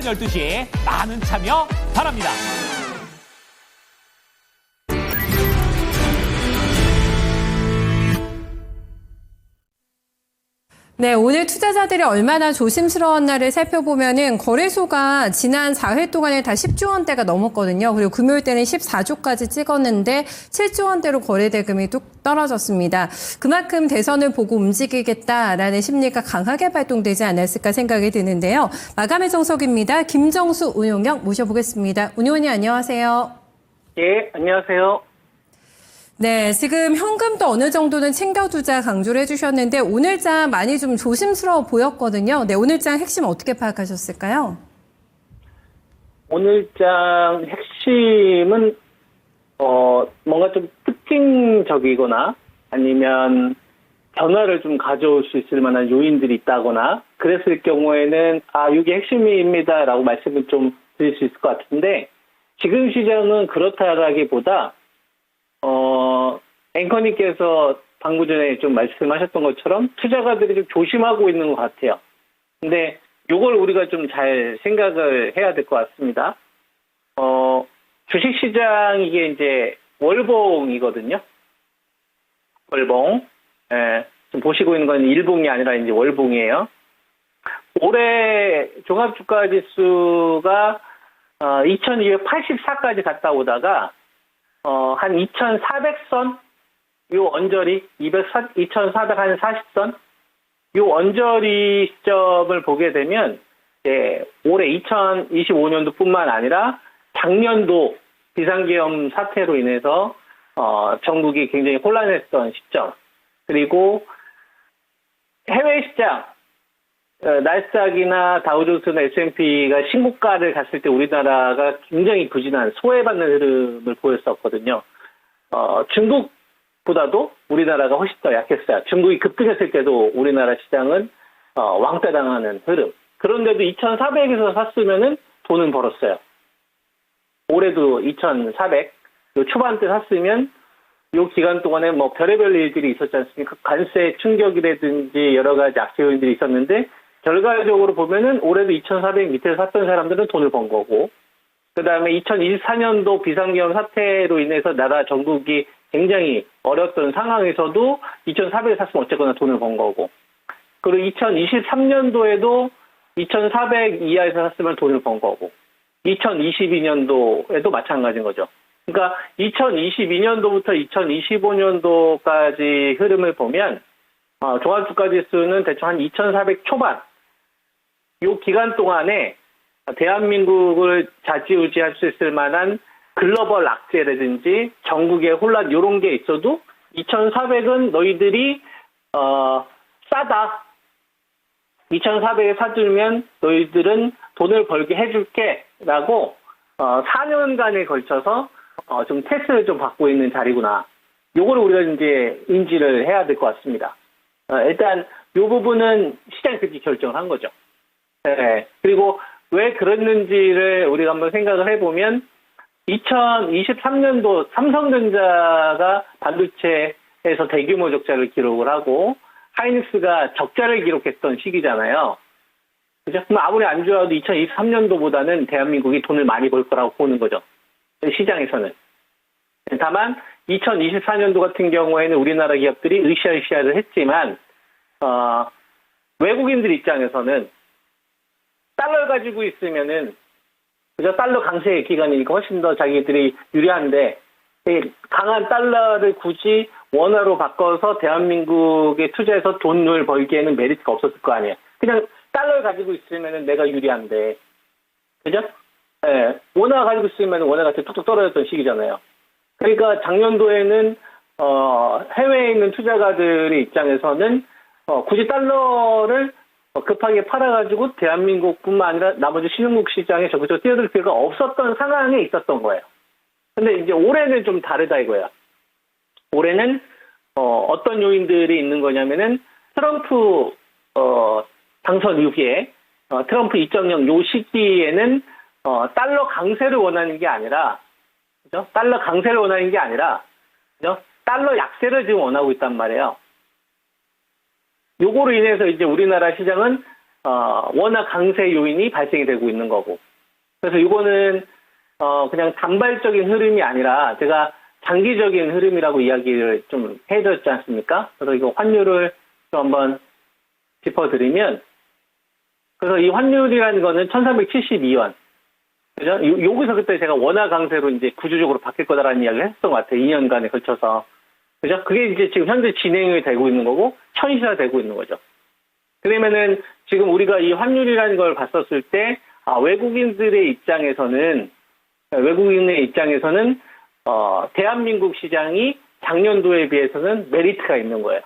12시에 많은 참여 바랍니다. 네, 오늘 투자자들이 얼마나 조심스러웠나를 살펴보면은 거래소가 지난 4회 동안에 다 10조 원대가 넘었거든요. 그리고 금요일 때는 14조까지 찍었는데 7조 원대로 거래 대금이 뚝 떨어졌습니다. 그만큼 대선을 보고 움직이겠다라는 심리가 강하게 발동되지 않았을까 생각이 드는데요. 마감의 정석입니다. 김정수 운용형 모셔보겠습니다. 운용원님 안녕하세요. 예, 안녕하세요. 네, 지금 현금도 어느 정도는 챙겨두자 강조를 해주셨는데 오늘장 많이 좀 조심스러워 보였거든요. 네, 오늘장 핵심 어떻게 파악하셨을까요? 오늘장 핵심은 뭔가 좀 특징적이거나 아니면 변화를 좀 가져올 수 있을 만한 요인들이 있다거나 그랬을 경우에는 이게 핵심입니다라고 말씀을 좀 드릴 수 있을 것 같은데 지금 시장은 그렇다라기보다 앵커님께서 방금 전에 좀 말씀하셨던 것처럼 투자가들이 좀 조심하고 있는 것 같아요. 근데 요걸 우리가 좀 잘 생각을 해야 될 것 같습니다. 주식시장 이게 이제 월봉이거든요. 월봉. 예, 지금 보시고 있는 건 일봉이 아니라 이제 월봉이에요. 올해 종합주가지수가 2284까지 갔다 오다가 한 2400선, 요 언저리, 2440선, 요 언저리 시점을 보게 되면, 올해 2025년도 뿐만 아니라 작년도 비상계엄 사태로 인해서, 전국이 굉장히 혼란했던 시점, 그리고 해외 시장, 나스닥이나 다우존스나 S&P가 신고가를 갔을 때 우리나라가 굉장히 부진한 소외받는 흐름을 보였었거든요. 중국보다도 우리나라가 훨씬 더 약했어요. 중국이 급등했을 때도 우리나라 시장은 왕따당하는 흐름. 그런데도 2,400에서 샀으면은 돈은 벌었어요. 올해도 2,400 초반대 샀으면 요 기간 동안에 뭐 별의별 일들이 있었지 않습니까? 관세 충격이라든지 여러 가지 악재 요인들이 있었는데 결과적으로 보면은 올해도 2,400 밑에서 샀던 사람들은 돈을 번 거고, 그 다음에 2024년도 비상계엄 사태로 인해서 나라 전국이 굉장히 어려웠던 상황에서도 2,400에 샀으면 어쨌거나 돈을 번 거고, 그리고 2023년도에도 2,400 이하에서 샀으면 돈을 번 거고, 2022년도에도 마찬가지인 거죠. 그러니까 2022년도부터 2025년도까지 흐름을 보면 종합주가지수는 대충 한 2,400 초반, 요 기간 동안에 대한민국을 좌지우지할 수 있을 만한 글로벌 악재라든지 전국의 혼란 이런 게 있어도 2,400은 너희들이 싸다. 2,400에 사주면 너희들은 돈을 벌게 해줄게 라고 4년간에 걸쳐서 좀 테스트를 좀 받고 있는 자리구나. 요거를 우리가 이제 인지를 해야 될 것 같습니다. 일단 요 부분은 시장이 그렇게 결정을 한 거죠. 네. 그리고 왜 그랬는지를 우리가 한번 생각을 해보면 2023년도 삼성전자가 반도체에서 대규모 적자를 기록을 하고 하이닉스가 적자를 기록했던 시기잖아요. 그죠? 그럼 아무리 안 좋아도 2023년도보다는 대한민국이 돈을 많이 벌 거라고 보는 거죠. 시장에서는. 다만 2024년도 같은 경우에는 우리나라 기업들이 으쌰으쌰를 했지만 외국인들 입장에서는 달러를 가지고 있으면은 그죠? 달러 강세 기간이니까 훨씬 더 자기들이 유리한데 강한 달러를 굳이 원화로 바꿔서 대한민국에 투자해서 돈을 벌기에는 메리트가 없었을 거 아니에요. 그냥 달러를 가지고 있으면은 내가 유리한데, 그죠? 예, 원화 가지고 있으면 원화가 뚝뚝 떨어졌던 시기잖아요. 그러니까 작년도에는 해외에 있는 투자가들의 입장에서는 굳이 달러를 급하게 팔아가지고 대한민국뿐만 아니라 나머지 신흥국 시장에 저기서 뛰어들 필요가 없었던 상황에 있었던 거예요. 근데 이제 올해는 좀 다르다 이거야. 올해는 어떤 요인들이 있는 거냐면은 트럼프 당선 이후에 트럼프 2.0 요 시기에는 달러 강세를 원하는 게 아니라, 그죠? 달러 강세를 원하는 게 아니라, 그죠? 달러 약세를 지금 원하고 있단 말이에요. 요거로 인해서 이제 우리나라 시장은 워낙 강세 요인이 발생이 되고 있는 거고. 그래서 이거는 그냥 단발적인 흐름이 아니라 제가 장기적인 흐름이라고 이야기를 좀 해드렸지 않습니까? 그래서 이거 환율을 좀 한번 짚어드리면, 그래서 이 환율이라는 거는 1372원. 그죠? 여기서 그때 제가 원화 강세로 이제 구조적으로 바뀔 거다라는 이야기를 했었던 것 같아요. 2년간에 걸쳐서. 그죠? 그게 이제 지금 현재 진행이 되고 있는 거고, 현실화되고 있는 거죠. 그러면은 지금 우리가 이 환율이라는 걸 봤었을 때, 외국인의 입장에서는, 대한민국 시장이 작년도에 비해서는 메리트가 있는 거예요.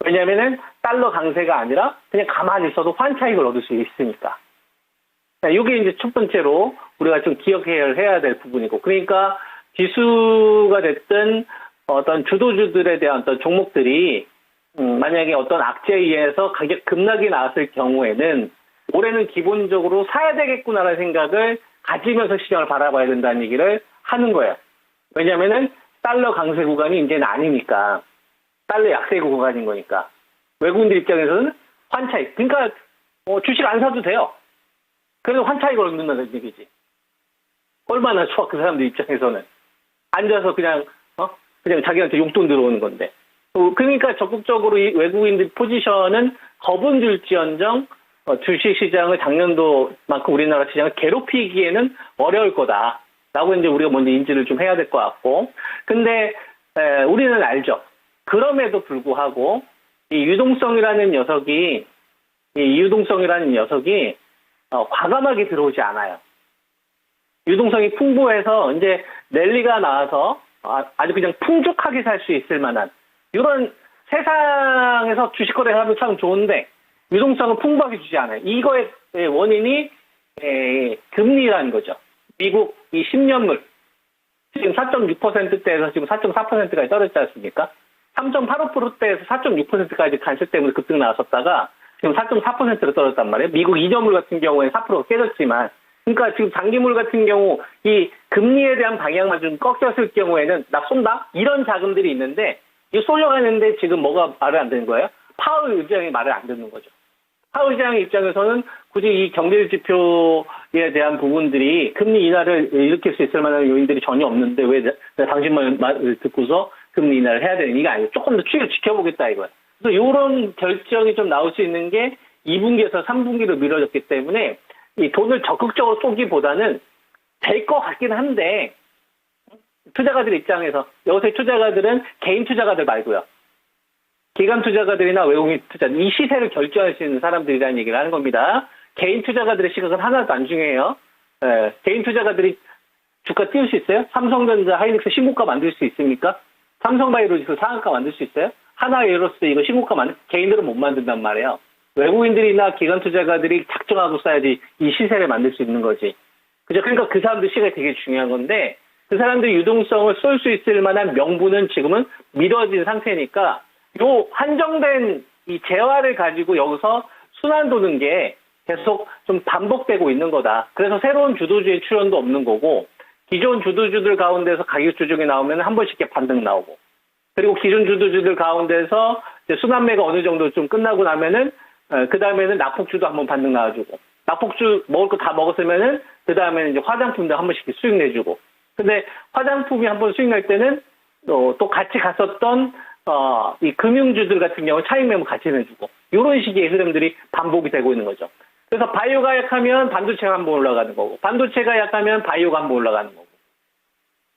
왜냐면은 달러 강세가 아니라 그냥 가만히 있어도 환차익을 얻을 수 있으니까. 이게 이제 첫 번째로 우리가 좀 기억해야 될 부분이고. 그러니까 지수가 됐든 어떤 주도주들에 대한 어떤 종목들이 만약에 어떤 악재에 의해서 가격 급락이 나왔을 경우에는 올해는 기본적으로 사야 되겠구나라는 생각을 가지면서 시장을 바라봐야 된다는 얘기를 하는 거예요. 왜냐면은 달러 강세 구간이 이제는 아니니까. 달러 약세 구간인 거니까. 외국인들 입장에서는 환차익. 그러니까 주식 안 사도 돼요. 그래도 환차익을 얻는다는 얘기지. 얼마나 좋아, 그 사람들 입장에서는. 앉아서 그냥 자기한테 용돈 들어오는 건데. 그러니까 적극적으로 이 외국인들 포지션은 겁은 줄지언정 주식 시장을 작년도만큼 우리나라 시장을 괴롭히기에는 어려울 거다라고 이제 우리가 먼저 인지를 좀 해야 될 것 같고. 근데 우리는 알죠. 그럼에도 불구하고 이 유동성이라는 녀석이 과감하게 들어오지 않아요. 유동성이 풍부해서 이제 랠리가 나와서 아주 그냥 풍족하게 살 수 있을 만한 이런 세상에서 주식 거래를 하면 참 좋은데 유동성을 풍부하게 주지 않아요. 이거의 원인이 금리라는 거죠. 미국 이 10년물 지금 4.6%대에서 지금 4.4%까지 떨어졌지 않습니까? 3.85%대에서 4.6%까지 간세 때문에 급등 나왔었다가 지금 4.4%로 떨어졌단 말이에요. 미국 2년물 같은 경우에는 4%가 깨졌지만, 그러니까 지금 장기물 같은 경우 이 금리에 대한 방향만 좀 꺾였을 경우에는 나 쏜다? 이런 자금들이 있는데 이 쏠려가는데 지금 뭐가 말을 안 되는 거예요? 파월 의장이 말을 안 듣는 거죠. 파월 의장의 입장에서는 굳이 이 경제 지표에 대한 부분들이 금리 인하를 일으킬 수 있을 만한 요인들이 전혀 없는데 왜 당신 말을 듣고서 금리 인하를 해야 되는 이게 아니고 조금 더 추이를 지켜보겠다 이거예요. 그래서 이런 결정이 좀 나올 수 있는 게 2분기에서 3분기로 미뤄졌기 때문에 이 돈을 적극적으로 쏘기보다는 될 것 같긴 한데 투자가들 입장에서 여기서의 투자가들은 개인 투자가들 말고요. 기관 투자가들이나 외국인 투자 이 시세를 결정할 수 있는 사람들이라는 얘기를 하는 겁니다. 개인 투자가들의 시각은 하나도 안 중요해요. 개인 투자가들이 주가 띄울 수 있어요? 삼성전자, 하이닉스 신고가 만들 수 있습니까? 삼성바이오로직스 상한가 만들 수 있어요? 하나에어로스 이거 신고가 개인들은 못 만든단 말이에요. 외국인들이나 기관 투자가들이 작정하고 써야지 이 시세를 만들 수 있는 거지. 그죠? 그러니까 그 사람들 시각이 되게 중요한 건데 그 사람들 유동성을 쏠 수 있을 만한 명분은 지금은 미뤄진 상태니까 요 한정된 이 재화를 가지고 여기서 순환 도는 게 계속 좀 반복되고 있는 거다. 그래서 새로운 주도주의 출현도 없는 거고 기존 주도주들 가운데서 가격 조정이 나오면 한 번씩 반등 나오고 그리고 기존 주도주들 가운데서 이제 순환매가 어느 정도 좀 끝나고 나면은 그 다음에는 낙폭주도 한번 반등 나와주고 낙폭주 먹을 거 다 먹었으면은 그 다음에는 이제 화장품도 한 번씩 수익 내주고 근데 화장품이 한 번 수익 날 때는 또 같이 갔었던 이 금융주들 같은 경우 차익 매물 같이 내주고 이런 식의 흐름들이 반복이 되고 있는 거죠. 그래서 바이오가 약하면 반도체가 한번 올라가는 거고 반도체가 약하면 바이오가 한번 올라가는 거고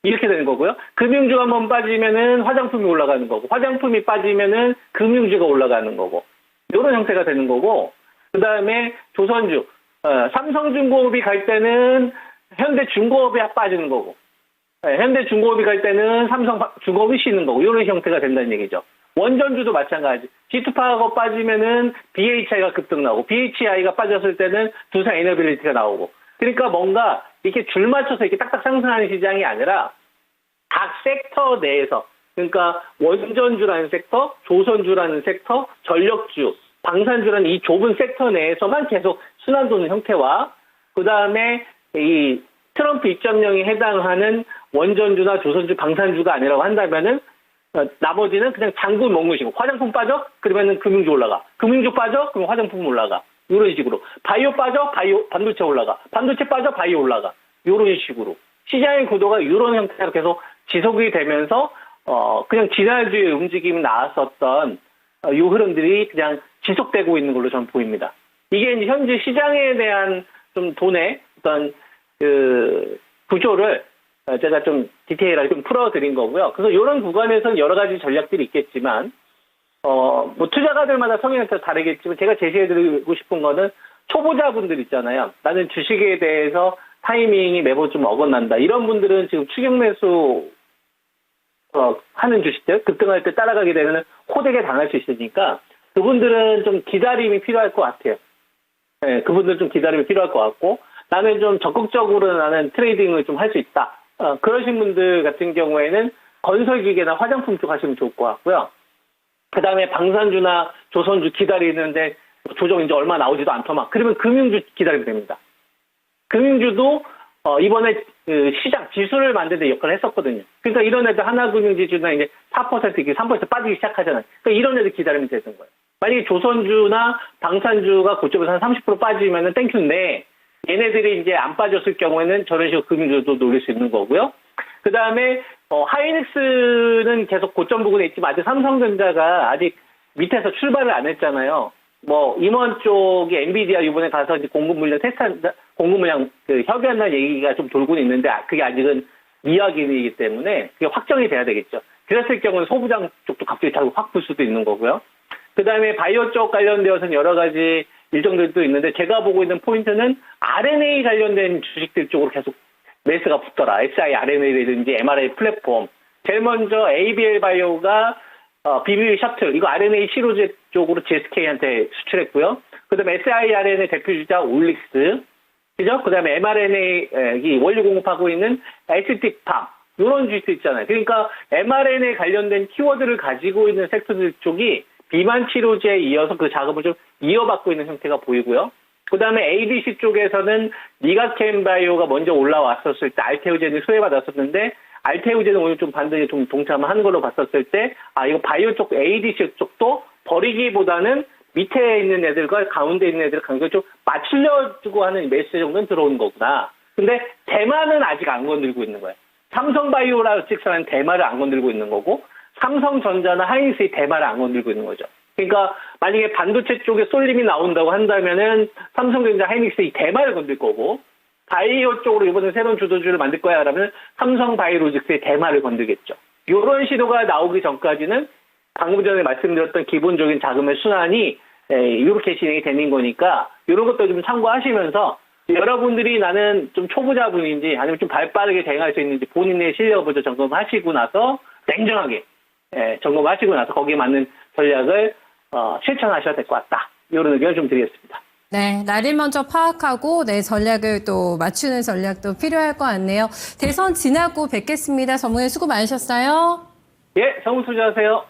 이렇게 되는 거고요. 금융주가 한번 빠지면은 화장품이 올라가는 거고 화장품이 빠지면은 금융주가 올라가는 거고 이런 형태가 되는 거고 그 다음에 조선주 삼성중공업이 갈 때는 현대중공업이 빠지는 거고 현대중공업이 갈 때는 삼성중공업이 쉬는 거고 이런 형태가 된다는 얘기죠. 원전주도 마찬가지. G2파가 빠지면은 BHI가 급등 나오고 BHI가 빠졌을 때는 두산 에너빌리티가 나오고 그러니까 뭔가 이렇게 줄 맞춰서 이렇게 딱딱 상승하는 시장이 아니라 각 섹터 내에서 그러니까 원전주라는 섹터, 조선주라는 섹터, 전력주, 방산주라는 이 좁은 섹터 내에서만 계속 순환 도는 형태와 그 다음에 이 트럼프 2.0에 해당하는 원전주나 조선주, 방산주가 아니라고 한다면은 나머지는 그냥 장군 먹무시고 화장품 빠져? 그러면은 금융주 올라가. 금융주 빠져? 그러면 화장품 올라가. 이런 식으로. 바이오 빠져, 반도체 올라가. 반도체 빠져, 바이오 올라가. 이런 식으로. 시장의 구도가 이런 형태로 계속 지속이 되면서, 그냥 지난주에 움직임이 나왔었던, 이 흐름들이 그냥 지속되고 있는 걸로 저는 보입니다. 이게 이제 현재 시장에 대한 좀 돈의 어떤, 구조를 제가 좀 디테일하게 좀 풀어드린 거고요. 그래서 이런 구간에서는 여러 가지 전략들이 있겠지만, 뭐 투자가들마다 성향이 따라 다르겠지만 제가 제시해드리고 싶은 거는 초보자분들 있잖아요. 나는 주식에 대해서 타이밍이 매번 좀 어긋난다. 이런 분들은 지금 추격 매수 하는 주식들 급등할 때 따라가게 되면 호되게 당할 수 있으니까 그분들은 좀 기다림이 필요할 것 같아요. 네, 그분들은 좀 기다림이 필요할 것 같고 나는 좀 적극적으로 나는 트레이딩을 좀 할 수 있다. 그러신 분들 같은 경우에는 건설기계나 화장품 쪽 하시면 좋을 것 같고요. 그 다음에 방산주나 조선주 기다리는데 조정 이제 얼마 나오지도 않더만. 그러면 금융주 기다리면 됩니다. 금융주도 이번에 그 시장 지수를 만드는 데 역할을 했었거든요. 그러니까 이런 애들 하나금융지주나 이제 4% 이렇게 3% 빠지기 시작하잖아요. 그러니까 이런 애들 기다리면 되는 거예요. 만약에 조선주나 방산주가 고점에서 한 30% 빠지면은 땡큐인데 얘네들이 이제 안 빠졌을 경우에는 저런 식으로 금융주도 노릴 수 있는 거고요. 그 다음에 하이닉스는 계속 고점 부근에 있지만 아직 삼성전자가 아직 밑에서 출발을 안 했잖아요. 뭐 임원 쪽이 엔비디아 이번에 가서 이제 공급 물량 테스트한다, 공급 물량 협의한다는 얘기가 좀 돌고는 있는데 그게 아직은 이야기이기 때문에 그게 확정이 돼야 되겠죠. 그랬을 경우는 소부장 쪽도 갑자기 확 불 수도 있는 거고요. 그 다음에 바이오 쪽 관련되어서는 여러 가지 일정들도 있는데 제가 보고 있는 포인트는 RNA 관련된 주식들 쪽으로 계속 매스가 붙더라. siRNA라든지 mRNA 플랫폼. 제일 먼저 ABL 바이오가 BBB 셔틀, 이거 RNA 시로제 쪽으로 GSK한테 수출했고요. 그 다음에 siRNA 대표주자 올릭스, 그죠? 그 다음에 mRNA 원료 공급하고 있는 에스틱팜, 이런 주식도 있잖아요. 그러니까 mRNA 관련된 키워드를 가지고 있는 섹터들 쪽이 비만 치료제에 이어서 그 작업을 좀 이어받고 있는 형태가 보이고요. 그 다음에 ADC 쪽에서는 니가캠 바이오가 먼저 올라왔었을 때 알테오젠이 소외받았었는데 알테오젠은 오늘 좀 반등에 좀 동참하는 걸로 봤었을 때 이거 바이오 쪽 ADC 쪽도 버리기보다는 밑에 있는 애들과 가운데 있는 애들 간격을 좀 맞추려주고 하는 메시지 정도는 들어오는 거구나. 근데 대만은 아직 안 건들고 있는 거예요. 삼성바이오로직스는 대만을 안 건들고 있는 거고 삼성전자나 하이닉스의 대만을 안 건들고 있는 거죠. 그러니까 만약에 반도체 쪽에 쏠림이 나온다고 한다면은 삼성전자, 하이닉스의 대만을 건들 거고 바이오 쪽으로 이번에 새로운 주도주를 만들 거야 라면 삼성바이오로직스의 대만을 건들겠죠. 이런 시도가 나오기 전까지는 방금 전에 말씀드렸던 기본적인 자금의 순환이 이렇게 진행이 되는 거니까 이런 것도 좀 참고하시면서 여러분들이 나는 좀 초보자분인지 아니면 좀 발빠르게 대응할 수 있는지 본인의 실력을 먼저 점검하시고 나서 냉정하게 점검하시고 나서 거기에 맞는 전략을 실천하셔야 될 것 같다. 이런 의견을 좀 드리겠습니다. 네, 나를 먼저 파악하고 내 전략을 또 맞추는 전략도 필요할 것 같네요. 대선 지나고 뵙겠습니다. 전문의 수고 많으셨어요. 예, 성우 투자하세요.